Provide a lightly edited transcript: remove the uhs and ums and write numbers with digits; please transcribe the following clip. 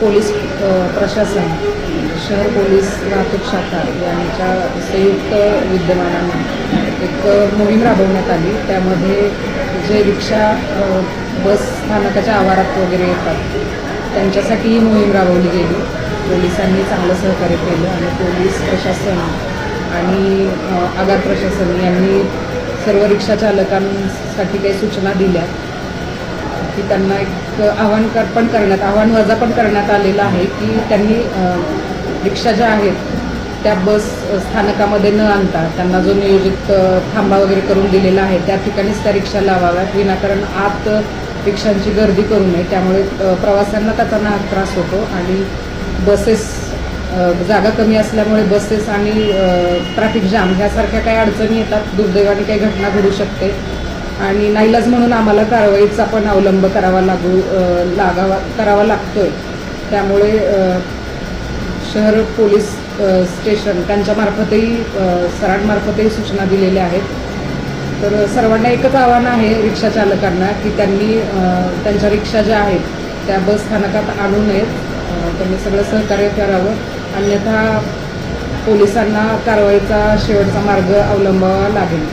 Police प्रशासन, शहर police वाहतूक शाखा यांच्या संयुक्त विद्यमानाने एक मोहीम राबवण्यात आली। त्यामध्ये जे रिक्षा बस स्थानकाच्या आवारात वगैरे येतात त्यांच्यासाठी ही मोहीम राबवली गेली। पोलिसांनी चांगलं सहकार्य केलं आणि पोलीस प्रशासन आणि आगार प्रशासन यांनी सर्व रिक्षा चालकांसाठी काही सूचना दिल्या की त्यांना एक आव्हान वजा पण करण्यात आलेलं आहे की त्यांनी रिक्षा ज्या आहेत त्या बस स्थानकामध्ये न आणता त्यांना जो नियोजित थांबा वगैरे करून दिलेला आहे त्या ठिकाणीच त्या रिक्षा लावाव्यात, विनाकारण आत रिक्षांची गर्दी करू नये। त्यामुळे प्रवाशांना त्याचा नाहक त्रास होतो आणि बसेस जागा कमी असल्यामुळे बसेस आणि ट्रॅफिक जाम ह्यासारख्या काही अडचणी येतात, दुर्दैवाने काही घटना घडू शकते आणि नाईलाज म्हणून आम्हाला कारवाईचा पण अवलंब करावा लागतोय। त्यामुळे शहर पोलीस स्टेशन त्यांच्यामार्फतही सरांमार्फतही सूचना दिलेल्या आहेत। तर सर्वांना एकच आव्हान आहे रिक्षा चालकांना की त्यांनी त्यांच्या रिक्षा ज्या आहेत त्या बस स्थानकात आणू नयेत, त्यांनी सगळं सहकार्य करावं, अन्यथा पोलिसांना कारवाईचा शेवटचा मार्ग अवलंबावा लागेल।